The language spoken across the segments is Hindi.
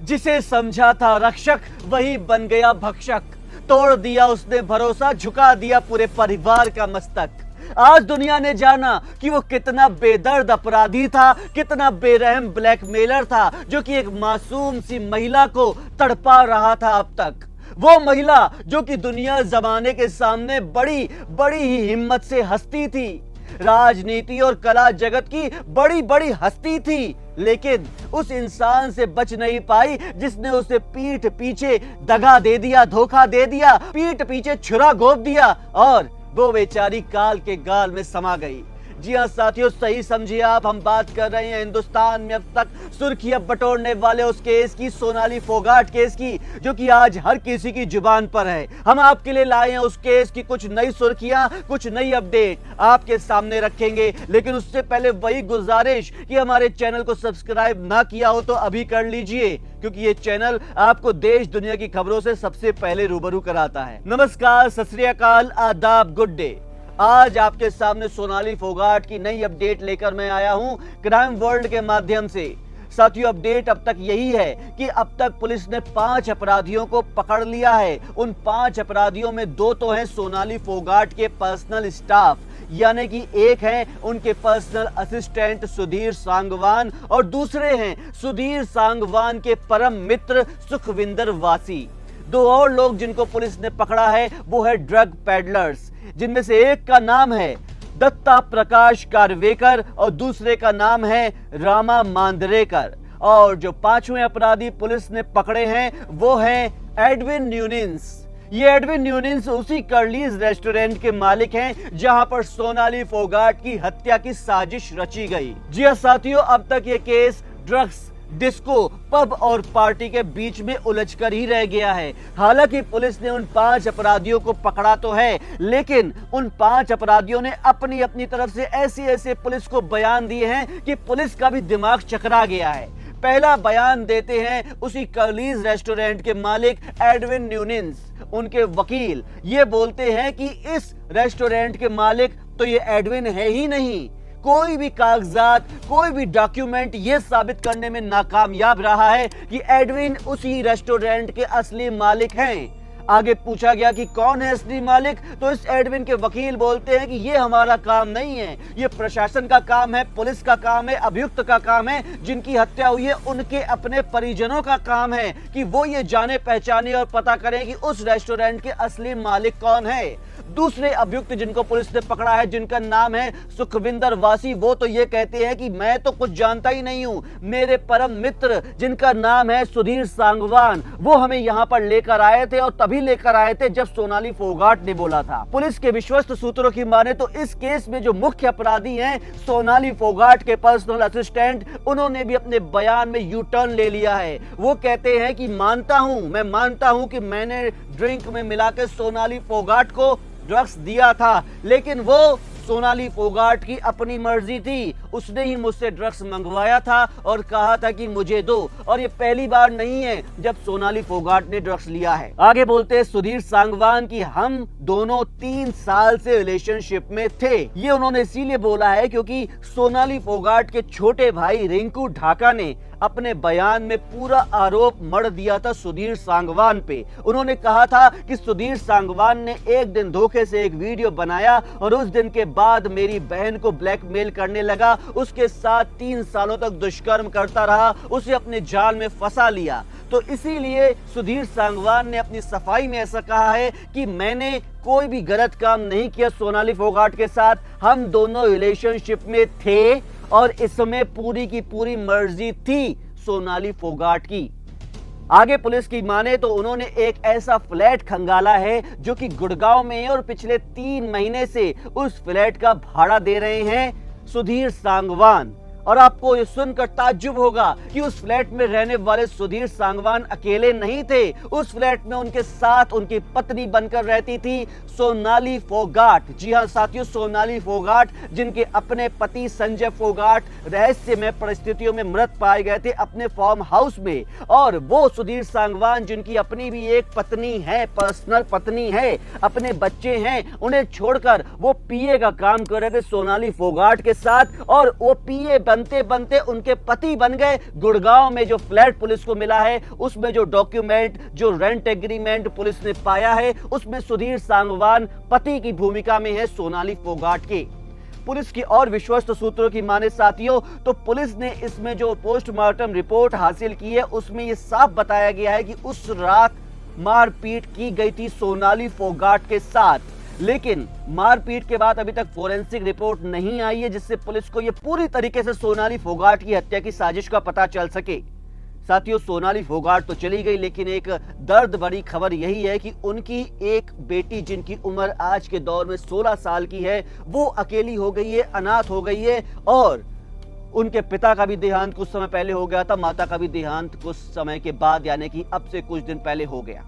जिसे समझा था रक्षक वही बन गया भक्षक। तोड़ दिया उसने भरोसा, झुका दिया पूरे परिवार का मस्तक। आज दुनिया ने जाना कि वो कितना बेदर्द अपराधी था, कितना बेरहम ब्लैकमेलर था, जो कि एक मासूम सी महिला को तड़पा रहा था अब तक। वो महिला जो कि दुनिया जमाने के सामने बड़ी बड़ी ही हिम्मत से हंसती थी, राजनीति और कला जगत की बड़ी बड़ी हस्ती थी, लेकिन उस इंसान से बच नहीं पाई जिसने उसे पीठ पीछे दगा दे दिया, धोखा दे दिया, पीठ पीछे छुरा घोंप दिया और वो बेचारी काल के गाल में समा गई। जी हाँ साथियों, सही समझिए आप, हम बात कर रहे हैं हिंदुस्तान में अब तक सुर्खियां बटोरने वाले उस केस की, सोनाली फोगाट केस की, जो कि आज हर किसी की जुबान पर है। हम आपके लिए लाए हैं उस केस की कुछ नई सुर्खियां, कुछ नई अपडेट आपके सामने रखेंगे। लेकिन उससे पहले वही गुजारिश कि हमारे चैनल को सब्सक्राइब ना किया हो तो अभी कर लीजिए, क्योंकि ये चैनल आपको देश दुनिया की खबरों से सबसे पहले रूबरू कराता है। नमस्कार, सत श्री अकाल, आदाब, गुड डे। आज आपके सामने सोनाली फोगाट की नई अपडेट लेकर मैं आया हूं क्राइम वर्ल्ड के माध्यम से। साथियों, अपडेट अब तक यही है कि अब तक पुलिस ने 5 अपराधियों को पकड़ लिया है। उन 5 अपराधियों में 2 तो हैं सोनाली फोगाट के पर्सनल स्टाफ, यानी कि एक है उनके पर्सनल असिस्टेंट सुधीर सांगवान और दूसरे हैं सुधीर सांगवान के परम मित्र सुखविंदर वासी। 2 और लोग जिनको पुलिस ने पकड़ा है वो है ड्रग पैडलर्स, जिनमें से एक का नाम है दत्ता प्रकाश कारवेकर और दूसरे का नाम है रामा मांदरेकर। और जो 5वें अपराधी पुलिस ने पकड़े हैं वो हैं एडविन न्यूनिंस। ये एडविन न्यूनिंस उसी कर्लीज रेस्टोरेंट के मालिक हैं जहां पर सोनाली फोगाट की हत्या की साजिश रची गई। जी हां साथियों, अब तक ये केस ड्रग्स, डिस्को, पब और पार्टी के बीच में उलझकर ही रह गया है। हालांकि पुलिस ने उन 5 अपराधियों को पकड़ा तो है, लेकिन उन 5 अपराधियों ने अपनी अपनी तरफ से ऐसे पुलिस को बयान दिए हैं कि पुलिस का भी दिमाग चकरा गया है। पहला बयान देते हैं उसी कर्लीज रेस्टोरेंट के मालिक एडविन न्यूनिंस। उनके वकील ये बोलते हैं कि इस रेस्टोरेंट के मालिक तो ये एडविन है ही नहीं। कोई भी कागजात, कोई भी डॉक्यूमेंट ये साबित करने में नाकामयाब रहा है कि एडविन उसी रेस्टोरेंट के असली मालिक हैं। आगे पूछा गया कि कौन है असली मालिक, तो इस एडविन के वकील बोलते हैं कि ये हमारा काम नहीं है, ये प्रशासन का काम है, पुलिस का काम है, अभियुक्त का काम है, जिनकी हत्या हुई है उनके अपने परिजनों का काम है कि वो ये जाने पहचाने और पता करें कि उस रेस्टोरेंट के असली मालिक कौन है। दूसरे अभियुक्त जिनको पुलिस ने पकड़ा है, जिनका नाम है सुखविंदर वासी, वो तो ये कहते हैं कि मैं तो कुछ जानता ही नहीं हूं, मेरे परम मित्र जिनका नाम है सुधीर सांगवान, वो हमें यहाँ पर लेकर आए थे और तभी लेकर आए थे जब सोनाली फोगाट ने बोला था। पुलिस के विश्वस्त सूत्रों की माने तो इस केस में जो मुख्य अपराधी हैं सोनाली फोगाट के पर्सनल असिस्टेंट, उन्होंने भी अपने बयान में यू टर्न ले लिया है। वो कहते हैं कि मैं मानता हूं कि मैंने ड्रिंक में मिलाकर सोनाली फोगाट को ड्रग्स दिया था, लेकिन वो सोनाली फोगाट की अपनी मर्जी थी। उसने ही मुझसे ड्रग्स मंगवाया था और कहा था कि मुझे दो, और ये पहली बार नहीं है जब सोनाली फोगाट ने ड्रग्स लिया है। आगे बोलते हैं सुधीर सांगवान की हम दोनों 3 साल से रिलेशनशिप में थे। ये उन्होंने इसीलिए बोला है क्योंकि सोनाली फोगाट के छोटे भाई रिंकू ढाका ने अपने बयान में पूरा आरोप मढ़ दिया था सुधीर सांगवान पे। उन्होंने कहा था कि सुधीर सांगवान ने एक दिन धोखे से एक वीडियो बनाया और उस दिन के बाद मेरी बहन को ब्लैकमेल करने लगा, उसके साथ 3 सालों तक दुष्कर्म करता रहा, उसे अपने जाल में फंसा लिया। तो इसीलिए सुधीर सांगवान ने अपनी सफाई में ऐसा कहा है कि मैंने कोई भी गलत काम नहीं किया सोनाली फोगाट के साथ, हम दोनों रिलेशनशिप में थे और इसमें पूरी की पूरी मर्जी थी सोनाली फोगाट की। आगे पुलिस की माने तो उन्होंने एक ऐसा फ्लैट खंगाला है जो कि गुड़गांव में है और पिछले 3 महीने से उस फ्लैट का भाड़ा दे रहे हैं सुधीर सांगवान। और आपको ये सुनकर ताज्जुब होगा कि उस फ्लैट में रहने वाले सुधीर सांगवान अकेले नहीं थे। उस फ्लैट में उनके साथ उनकी पत्नी बनकर रहती थी सोनाली फोगाट। जी हाँ साथियों, सोनाली फोगाट जिनके अपने पति संजय फोगाट रहस्यमय परिस्थितियों में मृत पाए गए थे अपने फार्म हाउस में, और वो सुधीर सांगवान जिनकी अपनी भी एक पत्नी है, पर्सनल पत्नी है, अपने बच्चे हैं, उन्हें छोड़कर वो पीए का काम कर रहे थे सोनाली फोगाट के साथ, और वो पीए बनते बनते उनके पति बन गए। गुड़गांव में जो फ्लैट पुलिस को मिला है, उसमें जो डॉक्यूमेंट, जो रेंट एग्रीमेंट पुलिस ने पाया है, उसमें सुधीर सांगवान पति की भूमिका में है सोनाली फोगाट के। पुलिस की और विश्वस्त सूत्रों की माने साथियों, तो पुलिस ने इसमें जो पोस्टमार्टम रिपोर्ट हासिल की है, उसमें यह साफ बताया गया है कि उस रात मारपीट की गई थी सोनाली फोगाट के साथ। लेकिन मारपीट के बाद अभी तक फोरेंसिक रिपोर्ट नहीं आई है, जिससे पुलिस को यह पूरी तरीके से सोनाली फोगाट की हत्या की साजिश का पता चल सके। साथियों, सोनाली फोगाट तो चली गई, लेकिन एक दर्द भरी खबर यही है कि उनकी एक बेटी, जिनकी उम्र आज के दौर में 16 साल की है, वो अकेली हो गई है, अनाथ हो गई है। और उनके पिता का भी देहांत कुछ समय पहले हो गया था, माता का भी देहांत कुछ समय के बाद, यानी कि अब से कुछ दिन पहले हो गया।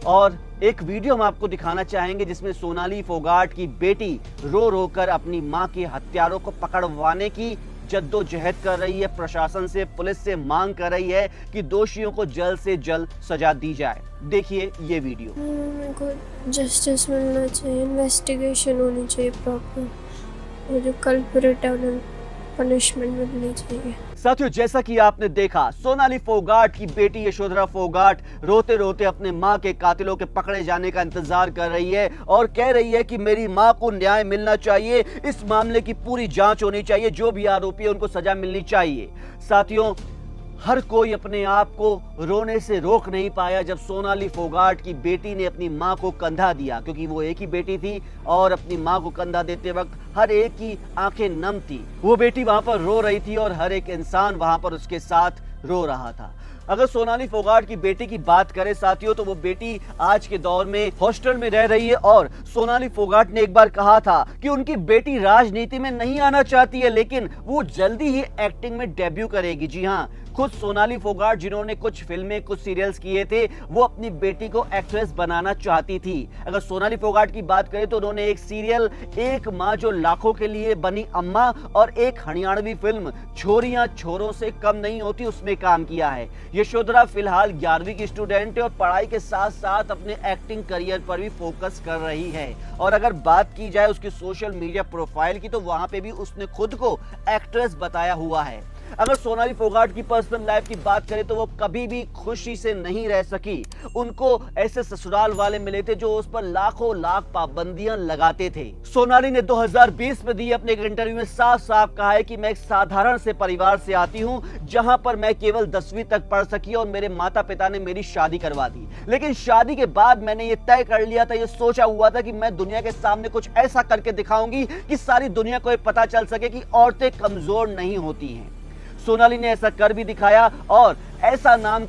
और एक वीडियो हम आपको दिखाना चाहेंगे जिसमें सोनाली फोगाट की बेटी रो रो कर अपनी मां के हत्यारों को पकड़वाने की जद्दोजहद कर रही है, प्रशासन से, पुलिस से मांग कर रही है कि दोषियों को जल्द से जल्द सजा दी जाए। देखिए ये वीडियो। मेरे को जस्टिस मिलना चाहिए, इन्वेस्टिगेशन होनी चाहिए प्रॉपर, और जो कल्प्रिट है उन्हें पनिशमेंट मिलनी चाहिए। साथियों, जैसा कि आपने देखा, सोनाली फोगाट की बेटी यशोधरा फोगाट रोते रोते अपने मां के कातिलों के पकड़े जाने का इंतजार कर रही है और कह रही है कि मेरी मां को न्याय मिलना चाहिए, इस मामले की पूरी जांच होनी चाहिए, जो भी आरोपी है उनको सजा मिलनी चाहिए। साथियों, हर कोई अपने आप को रोने से रोक नहीं पाया जब सोनाली फोगाट की बेटी ने अपनी मां को कंधा दिया, क्योंकि वो एक ही बेटी थी और अपनी मां को कंधा देते वक्त हर एक की आंखें नम थी। वो बेटी वहां पर रो रही थी और हर एक इंसान वहां पर उसके साथ रो रहा था। अगर सोनाली फोगाट की बेटी की बात करें साथियों, तो वो बेटी आज के दौर में हॉस्टल में रह रही है और सोनाली फोगाट ने एक बार कहा था कि उनकी बेटी राजनीति में नहीं आना चाहती है, लेकिन वो जल्दी ही एक्टिंग में डेब्यू करेगी। जी हाँ, खुद सोनाली फोगाट, जिन्होंने कुछ फिल्में, कुछ सीरियल्स किए थे, वो अपनी बेटी को एक्ट्रेस बनाना चाहती थी। अगर सोनाली फोगाट की बात करें तो उन्होंने एक सीरियल एक माँ जो लाखों के लिए बनी अम्मा और एक हरियाणवी फिल्म छोरियां छोरों से कम नहीं होती, उसमें काम किया है। यशोधरा फिलहाल 11वीं की स्टूडेंट है और पढ़ाई के साथ साथ अपने एक्टिंग करियर पर भी फोकस कर रही है। और अगर बात की जाए उसकी सोशल मीडिया प्रोफाइल की, तो वहां पे भी उसने खुद को एक्ट्रेस बताया हुआ है। अगर सोनाली फोगाट की पर्सनल लाइफ की बात करें तो वो कभी भी खुशी से नहीं रह सकी। उनको ऐसे ससुराल वाले मिले थे जो उस पर लाखों लाख पाबंदियां लगाते थे। सोनाली ने 2020 में दी अपने एक इंटरव्यू में साफ साफ कहा है कि मैं एक साधारण से परिवार से आती हूं, जहां पर मैं केवल 10वीं तक पढ़ सकी और मेरे माता पिता ने मेरी शादी करवा दी। लेकिन शादी के बाद मैंने ये तय कर लिया था, ये सोचा हुआ था कि मैं दुनिया के सामने कुछ ऐसा करके दिखाऊंगी कि सारी दुनिया को ये पता चल सके कि औरतें कमजोर नहीं होती हैं। सोनाली ने ऐसा कर भी दिखाया और ऐसा नाम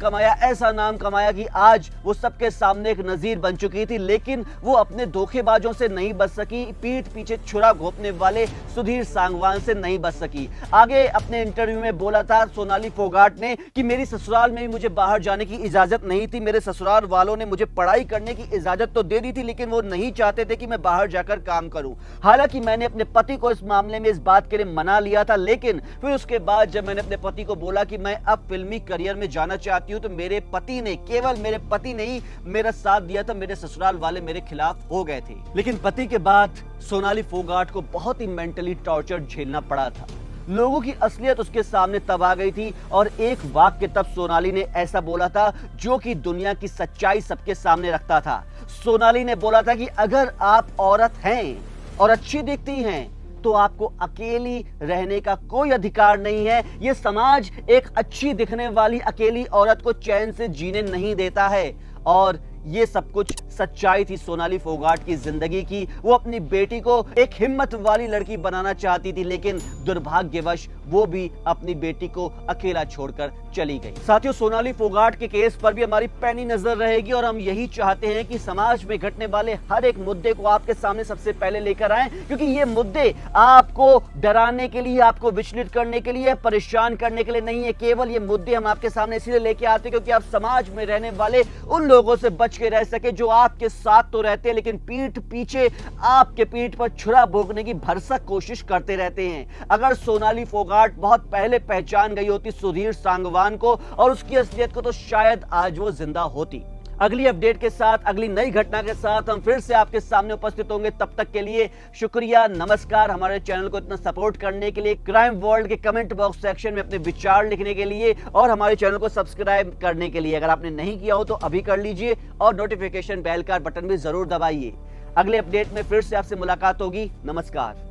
कमाया कि आज वो सबके सामने एक नजीर बन चुकी थी। लेकिन वो अपने धोखेबाजों से नहीं बच सकी, पीठ पीछे छुरा घोंपने वाले सुधीर सांगवान से नहीं बच सकी। आगे अपने इंटरव्यू में बोला था सोनाली फोगाट ने कि मेरी ससुराल में भी मुझे बाहर जाने की इजाजत नहीं थी, मेरे ससुराल वालों ने मुझे पढ़ाई करने की इजाजत तो दे दी थी, लेकिन वो नहीं चाहते थे कि मैं बाहर जाकर काम करूं। हालांकि मैंने अपने पति को इस मामले में इस बात के लिए मना लिया था, लेकिन फिर उसके बाद जब मैंने अपने पति को बोला कि मैं अब फिल्मी करियर में जाना चाहती हूं, तो मेरे पति ने, केवल मेरे पति ने ही मेरा साथ दिया था, मेरे ससुराल वाले मेरे खिलाफ हो गए थे। लेकिन पति के बाद सोनाली फोगाट को बहुत ही मेंटली टॉर्चर झेलना पड़ा था। लोगों की असलियत उसके सामने तब आ गई थी और एक वाक्य तब सोनाली ने ऐसा बोला था जो कि दुनिया की सच्चाई सबके सामने रखता था। सोनाली ने बोला था कि अगर आप औरत हैं और अच्छी दिखती हैं तो आपको अकेली रहने का कोई अधिकार नहीं है। ये समाज एक अच्छी दिखने वाली अकेली औरत को चैन से जीने नहीं देता है। और ये सब कुछ सच्चाई थी सोनाली फोगाट की जिंदगी की। वो अपनी बेटी को एक हिम्मत वाली लड़की बनाना चाहती थी, लेकिन दुर्भाग्यवश वो भी अपनी बेटी को अकेला छोड़कर चली गई। साथियों, सोनाली फोगाट के केस पर भी हमारी पैनी नजर रहेगी और हम यही चाहते हैं कि समाज में घटने वाले हर एक मुद्दे को आपके सामने सबसे पहले लेकर आएं, क्योंकि ये मुद्दे आपको डराने के लिए, आपको विचलित करने के लिए, परेशान करने के लिए नहीं है। केवल ये मुद्दे हम आपके सामने इसलिए लेके आते हैं क्योंकि आप समाज में रहने वाले उन लोगों से बच के रह सके जो आपके साथ तो रहते हैं, लेकिन पीठ पीछे आपके पीठ पर छुरा भोगने की भरसक कोशिश करते रहते हैं। अगर सोनाली फोगाट बहुत पहले पहचान गई होती सुधीर सांगवान को और उसकी असलियत को, तो शायद आज वो जिंदा होती। अगली अपडेट के साथ, अगली नई घटना के साथ हम फिर से आपके सामने उपस्थित होंगे। तब तक के लिए शुक्रिया, नमस्कार। हमारे चैनल को इतना सपोर्ट करने के लिए, क्राइम वर्ल्ड के कमेंट बॉक्स सेक्शन में अपने विचार लिखने के लिए और हमारे चैनल को सब्सक्राइब करने के लिए। अगर आपने नहीं किया हो तो अभी कर लीजिए और नोटिफिकेशन बेल का बटन भी जरूर दबाइए। अगले अपडेट में फिर से आपसे मुलाकात होगी। नमस्कार।